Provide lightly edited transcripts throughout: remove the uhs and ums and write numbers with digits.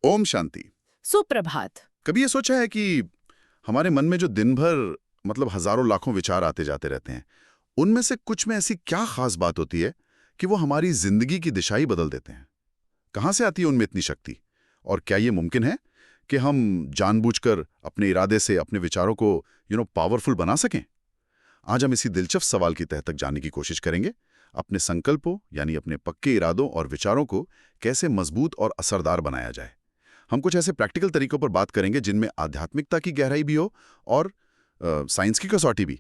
ओम शांति। सुप्रभात। कभी ये सोचा है कि हमारे मन में जो दिन भर मतलब हजारों लाखों विचार आते जाते रहते हैं, उनमें से कुछ में ऐसी क्या खास बात होती है कि वो हमारी जिंदगी की दिशा ही बदल देते हैं? कहाँ से आती है उनमें इतनी शक्ति? और क्या ये मुमकिन है कि हम जानबूझकर अपने इरादे से अपने विचारों को पावरफुल बना सकें? आज हम इसी दिलचस्प सवाल की तह तक जानने की कोशिश करेंगे। अपने संकल्पों यानी अपने पक्के इरादों और विचारों को कैसे मजबूत और असरदार बनाया जाए। हम कुछ ऐसे प्रैक्टिकल तरीकों पर बात करेंगे जिनमें आध्यात्मिकता की गहराई भी हो और साइंस की कसौटी भी।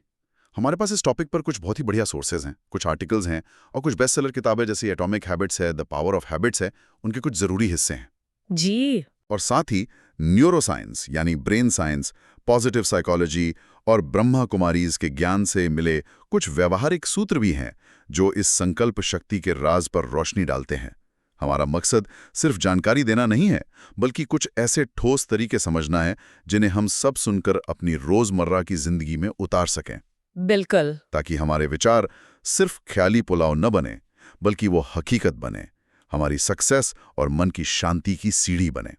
हमारे पास इस टॉपिक पर कुछ बहुत ही बढ़िया सोर्सेज हैं, कुछ आर्टिकल्स हैं और कुछ बेस्ट सेलर किताबें जैसे एटॉमिक हैबिट्स है, द पावर ऑफ हैबिट्स है, उनके कुछ जरूरी हिस्से हैं। जी। और साथ ही न्यूरोसाइंस यानी ब्रेन साइंस, पॉजिटिव साइकोलॉजी और ब्रह्मा कुमारीज के ज्ञान से मिले कुछ व्यवहारिक सूत्र भी हैं जो इस संकल्प शक्ति के राज पर रोशनी डालते हैं। हमारा मकसद सिर्फ जानकारी देना नहीं है, बल्कि कुछ ऐसे ठोस तरीके समझना है जिन्हें हम सब सुनकर अपनी रोजमर्रा की जिंदगी में उतार सकें। बिल्कुल। ताकि हमारे विचार सिर्फ ख्याली पुलाव न बने, बल्कि वो हकीकत बने, हमारी सक्सेस और मन की शांति की सीढ़ी बने।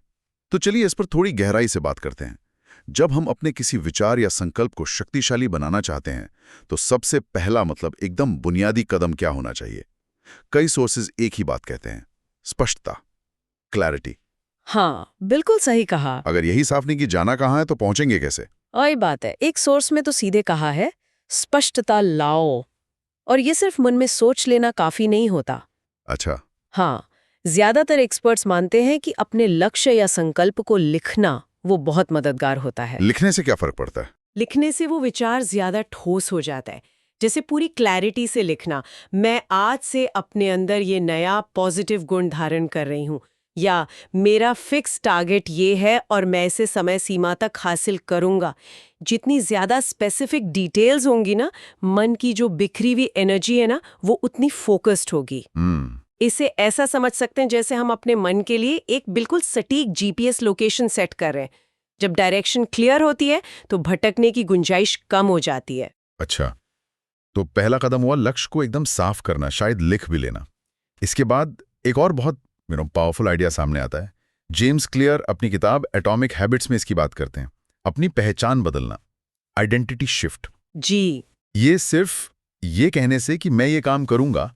तो चलिए इस पर थोड़ी गहराई से बात करते हैं। जब हम अपने किसी विचार या संकल्प को शक्तिशाली बनाना चाहते हैं, तो सबसे पहला मतलब एकदम बुनियादी कदम क्या होना चाहिए? कई सोर्सेज एक ही बात कहते हैं, स्पष्टता, क्लैरिटी। हाँ, बिल्कुल सही कहा। अगर यही साफ नहीं कि जाना कहाँ है तो पहुंचेंगे कैसे? वही बात है, एक सोर्स में तो सीधे कहा है स्पष्टता लाओ, और ये सिर्फ मन में सोच लेना काफी नहीं होता। अच्छा। हाँ, ज्यादातर एक्सपर्ट्स मानते हैं कि अपने लक्ष्य या संकल्प को लिखना वो बहुत मददगार होता है। लिखने से क्या फर्क पड़ता है? लिखने से वो विचार ज्यादा ठोस हो जाता है। जैसे पूरी क्लैरिटी से लिखना, मैं आज से अपने अंदर ये नया पॉजिटिव गुण धारण कर रही हूँ, या मेरा फिक्स टारगेट ये है और मैं इसे समय सीमा तक हासिल करूंगा। जितनी ज्यादा स्पेसिफिक डिटेल्स होंगी ना, मन की जो बिखरी हुई एनर्जी है ना, वो उतनी फोकस्ड होगी। इसे ऐसा समझ सकते हैं जैसे हम अपने मन के लिए एक बिल्कुल सटीक जीपीएस लोकेशन सेट कर रहे हैं। जब डायरेक्शन क्लियर होती है तो भटकने की गुंजाइश कम हो जाती है। अच्छा, तो पहला कदम हुआ लक्ष्य को एकदम साफ करना, शायद लिख भी लेना। इसके बाद एक और बहुत पावरफुल आइडिया सामने आता है। जेम्स क्लियर अपनी किताब एटॉमिक हैबिट्स में इसकी बात करते हैं, अपनी पहचान बदलना, आइडेंटिटी शिफ्ट। जी। ये सिर्फ ये कहने से कि मैं ये काम करूंगा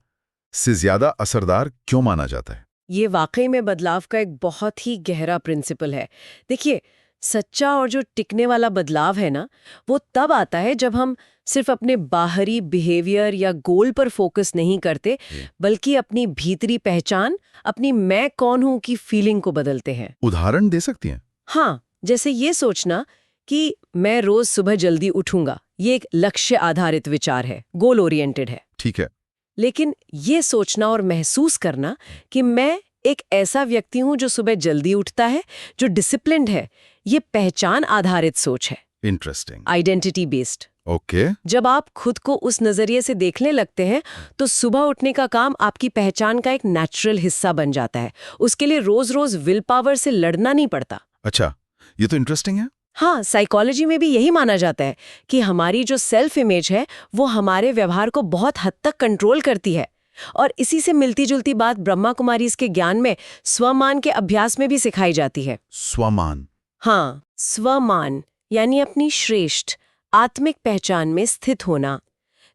से ज्यादा असरदार क्यों माना जाता है? ये वाकई में बदलाव का एक बहुत ही गहरा प्रिंसिपल है। देखिए, सच्चा और जो टिकने वाला बदलाव है ना, वो तब आता है जब हम सिर्फ अपने बाहरी बिहेवियर या गोल पर फोकस नहीं करते, बल्कि अपनी भीतरी पहचान, अपनी मैं कौन हूं की फीलिंग को बदलते हैं। उदाहरण दे सकती हैं? हाँ, जैसे ये सोचना कि मैं रोज सुबह जल्दी उठूंगा, ये एक लक्ष्य आधारित विचार है, गोल ओरिएंटेड है। ठीक है। लेकिन ये सोचना और महसूस करना कि मैं एक ऐसा व्यक्ति हूं जो सुबह जल्दी उठता है, जो डिसिप्लिन्ड है, ये पहचान आधारित सोच है। इंटरेस्टिंग। Identity based. ओके। जब आप खुद को उस नजरिए से देखने लगते हैं, तो सुबह उठने का काम आपकी पहचान का एक नेचुरल हिस्सा बन जाता है। उसके लिए रोज रोज विल पावर से लड़ना नहीं पड़ता। अच्छा, ये तो इंटरेस्टिंग है। हाँ, साइकोलॉजी में भी यही माना जाता है कि हमारी जो सेल्फ इमेज है वो हमारे व्यवहार को बहुत हद तक कंट्रोल करती है। और इसी से मिलती जुलती बात ब्रह्मा कुमारीज के ज्ञान में स्वमान के अभ्यास में भी सिखाई जाती है। स्वमान? हाँ, स्वमान यानी अपनी श्रेष्ठ आत्मिक पहचान में स्थित होना।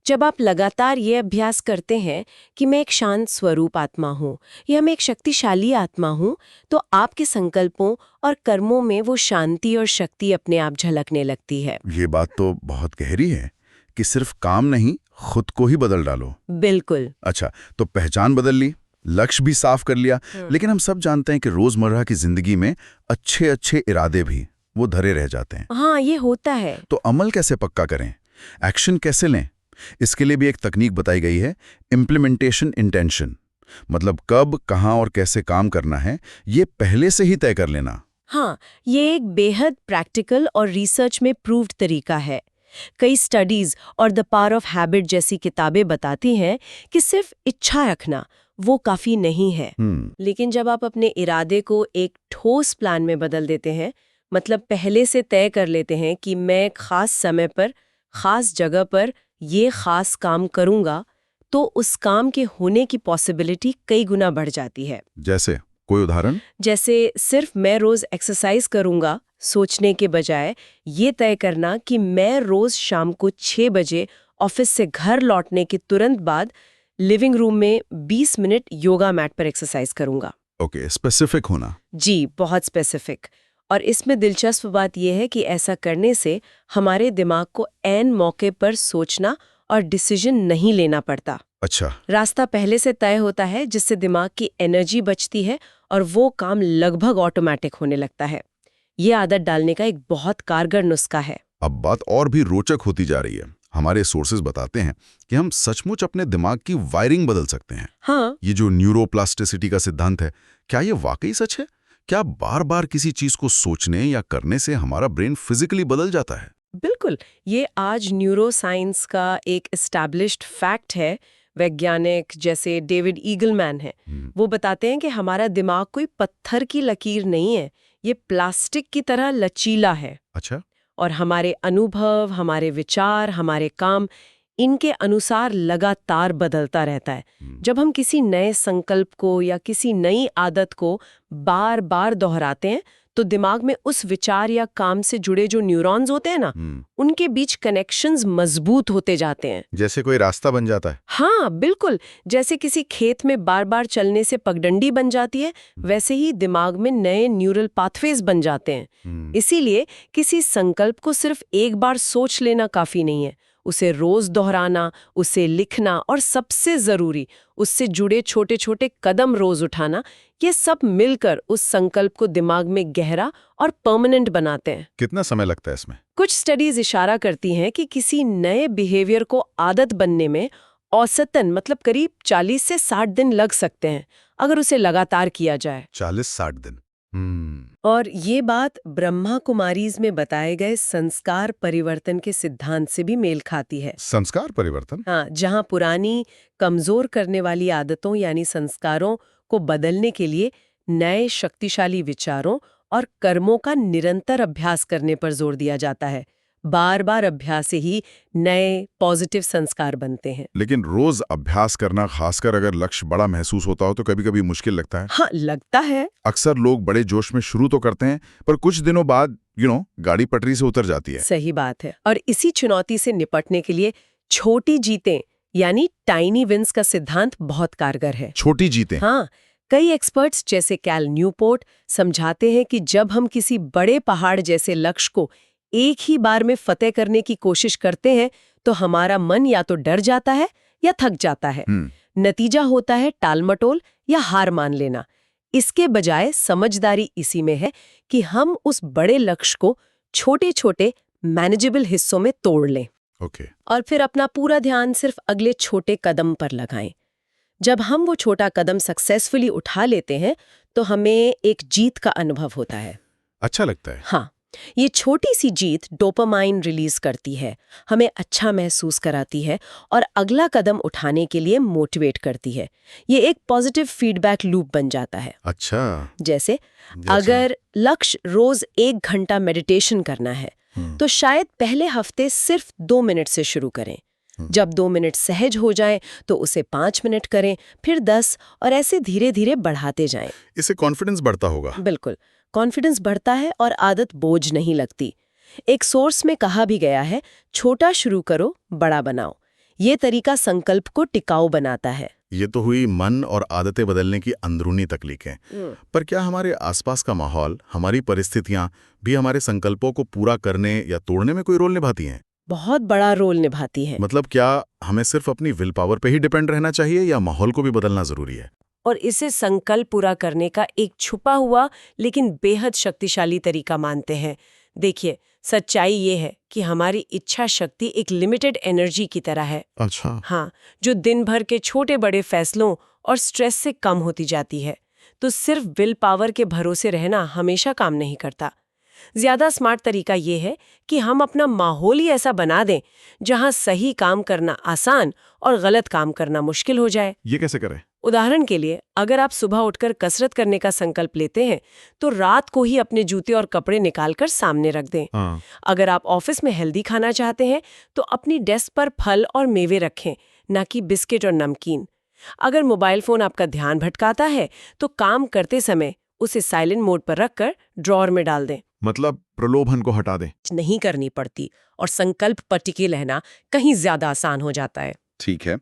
जब आप लगातार ये अभ्यास करते हैं कि मैं एक शांत स्वरूप आत्मा हूँ या मैं एक शक्तिशाली आत्मा हूँ, तो आपके संकल्पों और कर्मों में वो शांति और शक्ति अपने आप झलकने लगती है। ये बात तो बहुत गहरी है कि सिर्फ काम नहीं, खुद को ही बदल डालो। बिल्कुल। अच्छा, तो पहचान बदल ली, लक्ष्य भी साफ कर लिया, लेकिन हम सब जानते हैं कि रोजमर्रा की जिंदगी में अच्छे अच्छे इरादे भी वो धरे रह जाते हैं। हाँ, ये होता है। तो अमल कैसे पक्का करें, एक्शन कैसे लें? इसके लिए भी एक तकनीक बताई गई है, इम्प्लीमेंटेशन इंटेंशन। मतलब कब, कहां और कैसे काम करना है, ये पहले से ही तय कर लेना। हाँ, ये एक बेहद प्रैक्टिकल और रिसर्च में प्रूव्ड तरीका है। कई स्टडीज और द पावर ऑफ हैबिट जैसी किताबें बताती हैं कि सिर्फ इच्छा रखना वो काफी नहीं है। लेकिन जब आप अपने इरादे को एक ठोस प्लान में बदल देते हैं, मतलब पहले से तय कर लेते हैं कि मैं खास समय पर, खास जगह पर ये खास काम करूंगा, तो उस काम के होने की पॉसिबिलिटी कई गुना बढ़ जाती है। जैसे कोई उदाहरण? जैसे सिर्फ मैं रोज एक्सरसाइज करूंगा सोचने के बजाय ये तय करना कि मैं रोज शाम को 6 बजे ऑफिस से घर लौटने के तुरंत बाद लिविंग रूम में 20 मिनट योगा मैट पर एक्सरसाइज करूंगा। ओके, स्पेसिफिक होना। जी, बहुत स्पेसिफिक। और इसमें दिलचस्प बात यह है कि ऐसा करने से हमारे दिमाग को ऐन मौके पर सोचना और डिसीजन नहीं लेना पड़ता। अच्छा। रास्ता पहले से तय होता है, जिससे दिमाग की एनर्जी बचती है और वो काम लगभग ऑटोमेटिक होने लगता है। ये आदत डालने का एक बहुत कारगर नुस्खा है। अब बात और भी रोचक होती जा रही है। हमारे सोर्सेज बताते हैं कि हम सचमुच अपने दिमाग की वायरिंग बदल सकते हैं। हाँ, ये जो न्यूरोप्लास्टिसिटी का सिद्धांत है, क्या ये वाकई सच है? क्या बार बार किसी चीज को सोचने या करने से हमारा ब्रेन फिजिकली बदल जाता है? बिल्कुल। ये आज न्यूरो साइंस का एक एस्टैब्लिश्ड फैक्ट है। वैज्ञानिक जैसे डेविड ईगलमैन है, वो बताते हैं कि हमारा दिमाग कोई पत्थर की लकीर नहीं है, ये प्लास्टिक की तरह लचीला है। अच्छा। और हमारे अनुभव, हमारे विचार, हमारे काम, इनके अनुसार लगातार बदलता रहता है। जब हम किसी नए संकल्प को या किसी नई आदत को बार बार दोहराते हैं, तो दिमाग में उस विचार या काम से जुड़े जो न्यूरॉन्स होते हैं ना, उनके बीच कनेक्शंस मजबूत होते जाते हैं। जैसे कोई रास्ता बन जाता है। हाँ, बिल्कुल। जैसे किसी खेत में बार बार चलने से पगडंडी बन जाती है, वैसे ही दिमाग में नए न्यूरल पाथवेज बन जाते हैं। इसीलिए किसी संकल्प को सिर्फ एक बार सोच लेना काफी नहीं है, उसे रोज दोहराना, उसे लिखना और सबसे जरूरी उससे जुड़े छोटे छोटे कदम रोज उठाना, ये सब मिलकर उस संकल्प को दिमाग में गहरा और परमानेंट बनाते हैं। कितना समय लगता है इसमें? कुछ स्टडीज इशारा करती हैं कि किसी नए बिहेवियर को आदत बनने में औसतन मतलब करीब 40 से 60 दिन लग सकते हैं, अगर उसे लगातार किया जाए। 40-60 दिन। और ये बात ब्रह्मा कुमारीज में बताए गए संस्कार परिवर्तन के सिद्धांत से भी मेल खाती है। संस्कार परिवर्तन? हाँ, जहाँ पुरानी कमजोर करने वाली आदतों यानी संस्कारों को बदलने के लिए नए शक्तिशाली विचारों और कर्मों का निरंतर अभ्यास करने पर जोर दिया जाता है। बार बार अभ्यास से ही नए पॉजिटिव संस्कार बनते हैं। लेकिन रोज अभ्यास करना, खासकर अगर लक्ष्य बड़ा महसूस होता हो, तो कभी कभी मुश्किल लगता है। हाँ, लगता है। अक्सर लोग बड़े जोश में शुरू तो करते हैं, पर कुछ दिनों बाद गाड़ी पटरी से उतर जाती है। सही बात है। और इसी चुनौती से निपटने के लिए छोटी जीतें यानी टाइनी विंस का सिद्धांत बहुत कारगर है। छोटी जीतें? हाँ, कई एक्सपर्ट्स जैसे कैल न्यूपोर्ट समझाते हैं कि जब हम किसी बड़े पहाड़ जैसे लक्ष्य को एक ही बार में फतेह करने की कोशिश करते हैं, तो हमारा मन या तो डर जाता है या थक जाता है। नतीजा होता है टालमटोल या हार मान लेना। इसके बजाय समझदारी इसी में है कि हम उस बड़े लक्ष्य को छोटे छोटे मैनेजेबल हिस्सों में तोड़ लें। ओके। और फिर अपना पूरा ध्यान सिर्फ अगले छोटे कदम पर लगाएं। जब हम वो छोटा कदम सक्सेसफुली उठा लेते हैं, तो हमें एक जीत का अनुभव होता है। अच्छा लगता है। हाँ, ये छोटी सी जीत डोपामाइन रिलीज करती है, हमें अच्छा महसूस कराती है और अगला कदम उठाने के लिए मोटिवेट करती है। ये एक पॉजिटिव फीडबैक लूप बन जाता है। अच्छा। जैसे अगर लक्ष्य रोज 1 घंटा मेडिटेशन करना है, तो शायद पहले हफ्ते सिर्फ 2 मिनट से शुरू करें। जब 2 मिनट सहज हो जाएं, तो उसे 5 मिनट करें, फिर 10 और ऐसे धीरे धीरे बढ़ाते जाएं। इससे कॉन्फिडेंस बढ़ता होगा। बिल्कुल, कॉन्फिडेंस बढ़ता है और आदत बोझ नहीं लगती। एक सोर्स में कहा भी गया है, छोटा शुरू करो, बड़ा बनाओ। ये तरीका संकल्प को टिकाऊ बनाता है। ये तो हुई मन और आदतें बदलने की अंदरूनी तकनीकें। पर क्या हमारे आसपास का माहौल, हमारी परिस्थितियां भी हमारे संकल्पों को पूरा करने या तोड़ने में कोई रोल निभाती हैं? बहुत बड़ा रोल निभाती है। मतलब क्या हमें सिर्फ अपनी विल पावर पे ही डिपेंड रहना चाहिए या माहौल को भी बदलना जरूरी है? और इसे संकल्प पूरा करने का एक छुपा हुआ लेकिन बेहद शक्तिशाली तरीका मानते हैं। देखिए, सच्चाई ये है कि हमारी इच्छा शक्ति एक लिमिटेड एनर्जी की तरह है। अच्छा। हाँ, जो दिन भर के छोटे बड़े फैसलों और स्ट्रेस से कम होती जाती है। तो सिर्फ विल पावर के भरोसे रहना हमेशा काम नहीं करता। ज्यादा स्मार्ट तरीका ये है कि हम अपना माहौल ही ऐसा बना दें जहां सही काम करना आसान और गलत काम करना मुश्किल हो जाए। ये कैसे करें? उदाहरण के लिए, अगर आप सुबह उठकर कसरत करने का संकल्प लेते हैं, तो रात को ही अपने जूते और कपड़े निकालकर सामने रख दें। अगर आप ऑफिस में हेल्दी खाना चाहते हैं, तो अपनी डेस्क पर फल और मेवे रखें, ना कि बिस्किट और नमकीन। अगर मोबाइल फोन आपका ध्यान भटकाता है तो काम करते समय उसे साइलेंट मोड पर रखकर ड्रॉअर में डाल दें। मतलब प्रलोभन को हटा दें। नहीं करनी पड़ती और संकल्प पर टिके रहना कहीं ज्यादा आसान हो जाता है। ठीक है,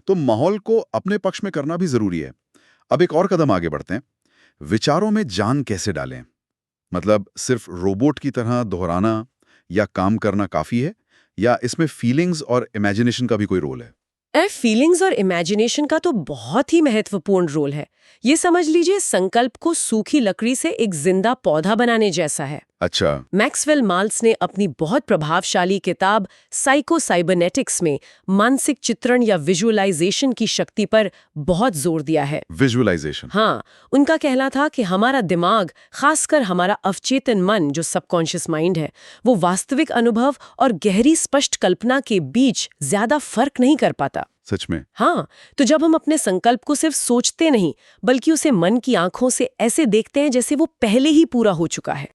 तो माहौल को अपने पक्ष में करना भी जरूरी है। अब एक और कदम आगे बढ़ते हैं। विचारों में जान कैसे डालें? मतलब सिर्फ रोबोट की तरह दोहराना या काम करना काफी है, या इसमें फीलिंग्स और इमेजिनेशन का भी कोई रोल है? फीलिंग्स और इमेजिनेशन का तो बहुत ही महत्वपूर्ण रोल है। ये समझ लीजिए संकल्प को सूखी लकड़ी से एक जिंदा पौधा बनाने जैसा है। अच्छा। मैक्सवेल माल्ट्स ने अपनी बहुत प्रभावशाली किताब साइको-साइबरनेटिक्स में मानसिक चित्रण या विजुअलाइजेशन की शक्ति पर बहुत जोर दिया है। विजुअलाइजेशन। हाँ, उनका कहना था कि हमारा दिमाग, खासकर हमारा अवचेतन मन जो सबकॉन्शियस माइंड है, वो वास्तविक अनुभव और गहरी स्पष्ट कल्पना के बीच ज्यादा फर्क नहीं कर पाता। सच में? हाँ, तो जब हम अपने संकल्प को सिर्फ सोचते नहीं बल्कि उसे मन की आंखों से ऐसे देखते हैं जैसे वो पहले ही पूरा हो चुका है,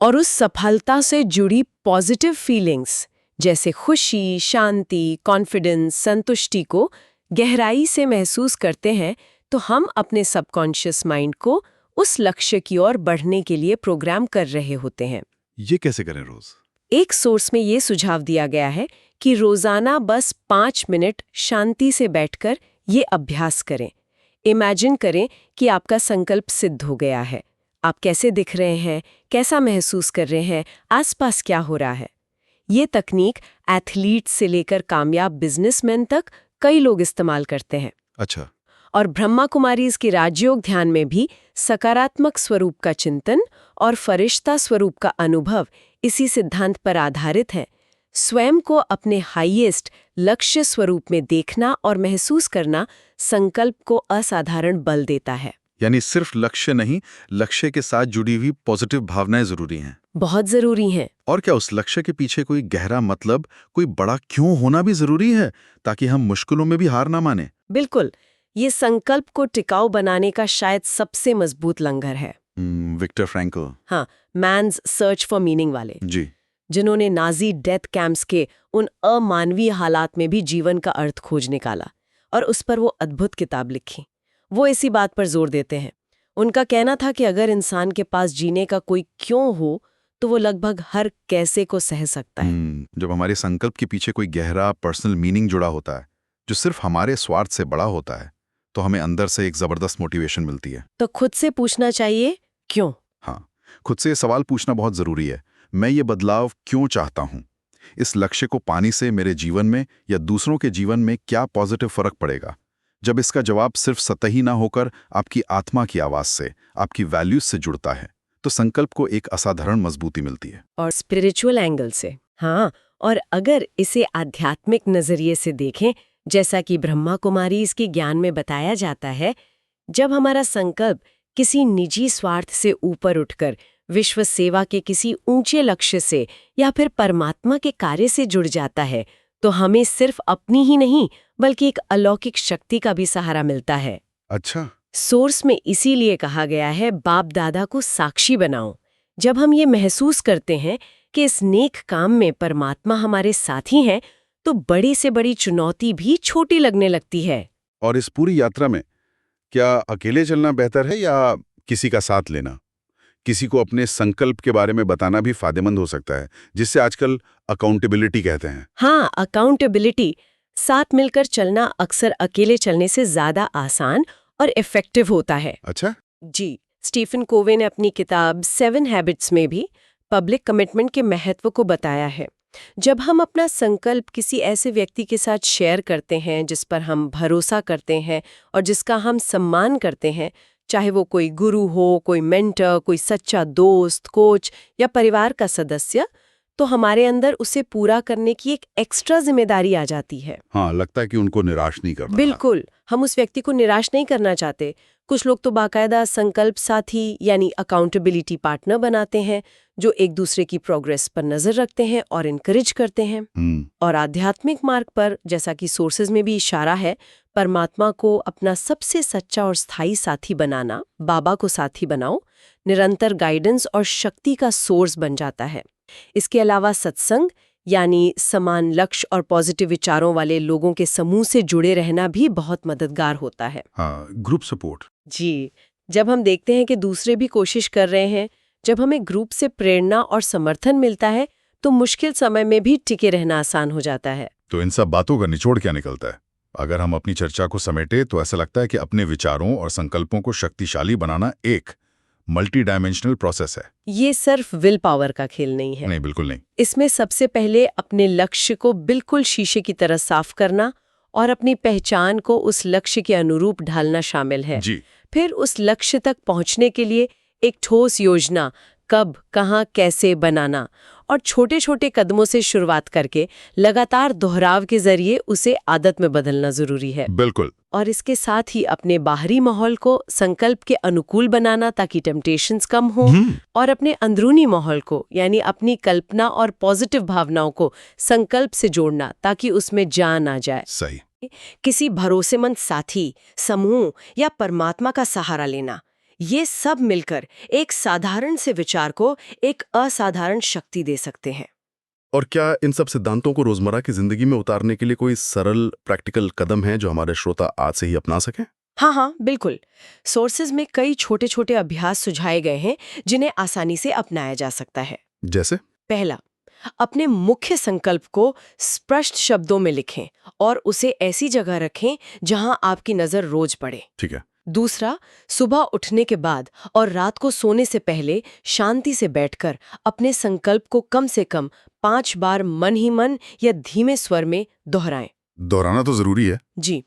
और उस सफलता से जुड़ी पॉजिटिव फीलिंग्स जैसे खुशी, शांति, कॉन्फिडेंस, संतुष्टि को गहराई से महसूस करते हैं, तो हम अपने सबकॉन्शियस माइंड को उस लक्ष्य की ओर बढ़ने के लिए प्रोग्राम कर रहे होते हैं। ये कैसे करें रोज? एक सोर्स में ये सुझाव दिया गया है कि रोजाना बस 5 मिनट शांति से बैठकर ये अभ्यास करें। इमेजिन करें कि आपका संकल्प सिद्ध हो गया है। आप कैसे दिख रहे हैं, कैसा महसूस कर रहे हैं, आसपास क्या हो रहा है। ये तकनीक एथलीट से लेकर कामयाब बिजनेसमैन तक कई लोग इस्तेमाल करते हैं। अच्छा। और ब्रह्मा कुमारीज के राजयोग ध्यान में भी सकारात्मक स्वरूप का चिंतन और फरिश्ता स्वरूप का अनुभव इसी सिद्धांत पर आधारित है। स्वयं को अपने हाईएस्ट लक्ष्य स्वरूप में देखना और महसूस करना संकल्प को असाधारण बल देता है। यानी सिर्फ लक्ष्य नहीं, लक्ष्य के साथ जुड़ी हुई पॉजिटिव भावनाएं जरूरी हैं। बहुत जरूरी हैं। और क्या उस लक्ष्य के पीछे कोई गहरा मतलब, कोई बड़ा क्यों होना भी जरूरी है, ताकि हम मुश्किलों में भी हार ना माने? बिल्कुल, ये संकल्प को टिकाऊ बनाने का शायद सबसे मजबूत लंगर है। Victor Frankl. हाँ, मैन्स सर्च फॉर मीनिंग वाले जी, जिन्होंने नाजी डेथ कैंप्स के उन अमानवीय हालात में भी जीवन का अर्थ खोज निकाला और उस पर वो अद्भुत किताब लिखी। वो इसी बात पर जोर देते हैं। उनका कहना था कि अगर इंसान के पास जीने का कोई क्यों हो तो वो लगभग हर कैसे को सह सकता है। जब हमारे संकल्प के पीछे कोई गहरा पर्सनल मीनिंग जुड़ा होता है जो सिर्फ हमारे स्वार्थ से बड़ा होता है, तो हमें अंदर से एक जबरदस्त मोटिवेशन मिलती है। तो खुद से पूछना चाहिए, क्यों? हाँ, खुद से ये सवाल पूछना बहुत जरूरी है। मैं ये बदलाव क्यों चाहता हूँ? इस लक्ष्य को पाने से मेरे जीवन में या दूसरों के जीवन में क्या पॉजिटिव फर्क पड़ेगा? जब इसका जवाब सिर्फ सतही ना होकर आपकी आत्मा की आवाज से, आपकी वैल्यूज से जुड़ता है, तो संकल्प को एक असाधारण मजबूती मिलती है। और स्पिरिचुअल एंगल से, हाँ, और अगर इसे आध्यात्मिक नजरिए से देखें, जैसा कि ब्रह्मा कुमारी इसके ज्ञान में बताया जाता है, जब हमारा संकल्प किसी निजी स्वार्थ से ऊपर उठकर विश्व सेवा के किसी ऊंचे लक्ष्य से या फिर परमात्मा के कार्य से जुड़ जाता है, तो हमें सिर्फ अपनी ही नहीं बल्कि एक अलौकिक शक्ति का भी सहारा मिलता है। अच्छा। सोर्स में इसीलिए कहा गया है, बाप दादा को साक्षी बनाओ। जब हम ये महसूस करते हैं कि इस नेक काम में परमात्मा हमारे साथी हैं, तो बड़ी से बड़ी चुनौती भी छोटी लगने लगती है। और इस पूरी यात्रा में क्या अकेले चलना बेहतर है या किसी का साथ लेना? किसी को अपने संकल्प के बारे में बताना भी फायदेमंद हो सकता है, जिससे आजकल अकाउंटेबिलिटी कहते हैं। हाँ, अकाउंटेबिलिटी। साथ मिलकर चलना अक्सर अकेले चलने से ज्यादा आसान और इफेक्टिव होता है। अच्छा। जी, स्टीफन कोवे ने अपनी किताब 7 हैबिट्स में भी पब्लिक कमिटमेंट के महत्व को बताया है। जब हम अपना संकल्प किसी ऐसे व्यक्ति के साथ शेयर करते हैं जिस पर हम भरोसा करते हैं और जिसका हम सम्मान करते हैं, चाहे वो कोई गुरु हो, कोई मेंटर, कोई सच्चा दोस्त, कोच या परिवार का सदस्य, तो हमारे अंदर उसे पूरा करने की एक एक्स्ट्रा जिम्मेदारी आ जाती है। हाँ, लगता है कि उनको निराश नहीं करना। बिल्कुल, हम उस व्यक्ति को निराश नहीं करना चाहते। कुछ लोग तो बाकायदा संकल्प साथी यानी अकाउंटेबिलिटी पार्टनर बनाते हैं, जो एक दूसरे की प्रोग्रेस पर नजर रखते हैं और इनकरेज करते हैं। और आध्यात्मिक मार्ग पर, जैसा कि सोर्सेज में भी इशारा है, परमात्मा को अपना सबसे सच्चा और स्थायी साथी बनाना, बाबा को साथी बनाओ, निरंतर गाइडेंस और शक्ति का सोर्स बन जाता है। इसके अलावा सत्संग यानी समान लक्ष्य और पॉजिटिव विचारों वाले लोगों के समूह से जुड़े रहना भी बहुत मददगार होता है। हाँ, ग्रुप सपोर्ट। जी, जब हम देखते हैं कि दूसरे भी कोशिश कर रहे हैं, जब हमें ग्रुप से प्रेरणा और समर्थन मिलता है, तो मुश्किल समय में भी टिके रहना आसान हो जाता है। तो इन सब बातों का निचोड़ क्या निकलता है? अगर हम अपनी चर्चा को समेटे तो ऐसा लगता है कि अपने विचारों और संकल्पों को शक्तिशाली बनाना एक मल्टी डायमेंशनल प्रोसेस है। ये सिर्फ विल पावर का खेल नहीं है। नहीं, बिल्कुल नहीं। इसमें सबसे पहले अपने लक्ष्य को बिल्कुल शीशे की तरह साफ करना और अपनी पहचान को उस लक्ष्य के अनुरूप ढालना शामिल है। जी। फिर उस लक्ष्य तक पहुंचने के लिए एक ठोस योजना, कब, कहां, कैसे बनाना और छोटे छोटे कदमों से शुरुआत करके लगातार दोहराव के जरिए उसे आदत में बदलना जरूरी है। बिल्कुल। और इसके साथ ही अपने बाहरी माहौल को संकल्प के अनुकूल बनाना ताकि टेम्पटेशंस कम हो, और अपने अंदरूनी माहौल को यानी अपनी कल्पना और पॉजिटिव भावनाओं को संकल्प से जोड़ना ताकि उसमें जान आ जाए। सही। किसी भरोसेमंद साथी, समूह या परमात्मा का सहारा लेना, ये सब मिलकर एक साधारण से विचार को एक असाधारण शक्ति दे सकते हैं। और क्या इन सब सिद्धांतों को रोजमर्रा की जिंदगी में उतारने के लिए कोई सरल प्रैक्टिकल कदम है जो हमारे श्रोता आज से ही अपना सकें? हाँ, बिल्कुल। सोर्सेज में कई छोटे छोटे अभ्यास सुझाए गए हैं जिन्हें आसानी से अपनाया जा सकता है। जैसे? पहला, अपने मुख्य संकल्प को स्पष्ट शब्दों में लिखें और उसे ऐसी जगह रखें जहां आपकी नजर रोज पड़े। ठीक है। दूसरा, सुबह उठने के बाद और रात को सोने से पहले शांति से बैठकर अपने संकल्प को कम से कम 5 बार मन ही मन या धीमे स्वर में दोहराएं। दोहराना तो जरूरी है। जी।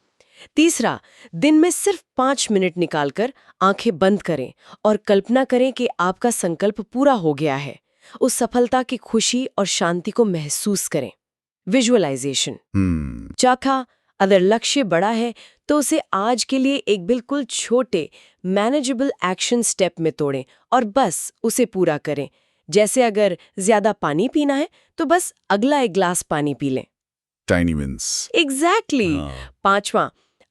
तीसरा, दिन में सिर्फ 5 मिनट निकालकर आंखें बंद करें और कल्पना करें कि आपका संकल्प पूरा हो गया है। उस सफलता की खुशी और शांति को महसूस करें। विजुअलाइजेशन। चौथा, अगर लक्ष्य बड़ा है तो उसे आज के लिए एक बिल्कुल छोटे मैनेजेबल एक्शन स्टेप में तोड़ें और बस उसे पूरा करें। जैसे अगर ज्यादा पानी पीना है तो बस अगला एक ग्लास पानी पी लें। Tiny wins. एग्जैक्टली। पांचवा,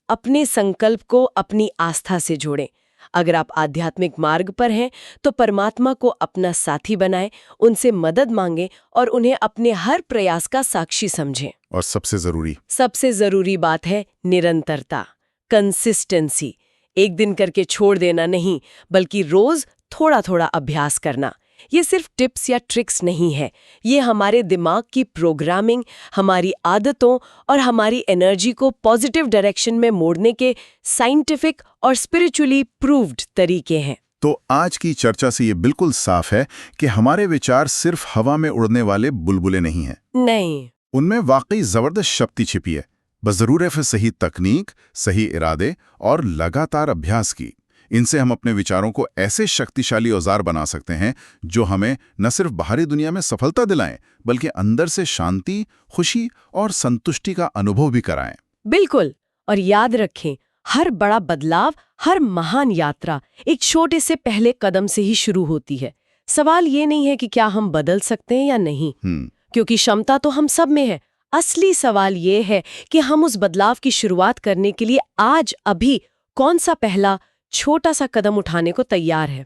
अपने संकल्प को अपनी आस्था से जोड़ें। अगर आप आध्यात्मिक मार्ग पर हैं तो परमात्मा को अपना साथी बनाएं, उनसे मदद मांगें और उन्हें अपने हर प्रयास का साक्षी समझें। और सबसे जरूरी बात है निरंतरता, कंसिस्टेंसी। एक दिन करके छोड़ देना नहीं, बल्कि रोज थोड़ा थोड़ा अभ्यास करना। ये सिर्फ टिप्स या ट्रिक्स नहीं है, ये हमारे दिमाग की प्रोग्रामिंग, हमारी आदतों और हमारी एनर्जी को पॉजिटिव डायरेक्शन में मोड़ने के साइंटिफिक और स्पिरिचुअली प्रूव्ड तरीके हैं। तो आज की चर्चा से ये बिल्कुल साफ है कि हमारे विचार सिर्फ हवा में उड़ने वाले बुलबुले नहीं हैं। नहीं, उनमें वाकई जबरदस्त शक्ति छिपी है। बस जरूर है फिर सही तकनीक, सही इरादे और लगातार अभ्यास की। इनसे हम अपने विचारों को ऐसे शक्तिशाली औजार बना सकते हैं जो हमें न सिर्फ बाहरी दुनिया में सफलता दिलाएं, बल्कि अंदर से शांति, खुशी और संतुष्टि का अनुभव भी कराएं। बिल्कुल। और याद रखें, हर बड़ा बदलाव, हर महान यात्रा एक छोटे से पहले कदम से ही शुरू होती है। सवाल ये नहीं है कि क्या हम बदल सकते हैं या नहीं, क्योंकि क्षमता तो हम सब में है। असली सवाल ये है कि हम उस बदलाव की शुरुआत करने के लिए आज अभी कौन सा पहला छोटा सा कदम उठाने को तैयार है।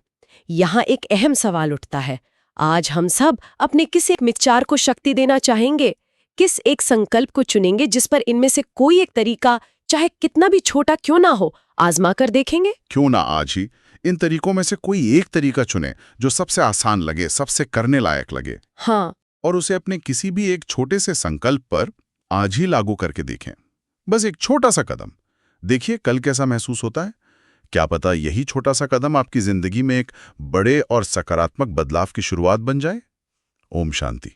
यहाँ एक अहम सवाल उठता है, आज हम सब अपने किस एक विचार को शक्ति देना चाहेंगे? किस एक संकल्प को चुनेंगे जिस पर इनमें से कोई एक तरीका, चाहे कितना भी छोटा क्यों ना हो, आजमा कर देखेंगे? क्यों ना आज ही इन तरीकों में से कोई एक तरीका चुने जो सबसे आसान लगे, सबसे करने लायक लगे। हाँ। और उसे अपने किसी भी एक छोटे से संकल्प पर आज ही लागू करके देखें। बस एक छोटा सा कदम। देखिए कल कैसा महसूस होता है। क्या पता यही छोटा सा कदम आपकी जिंदगी में एक बड़े और सकारात्मक बदलाव की शुरुआत बन जाए। ओम शांति।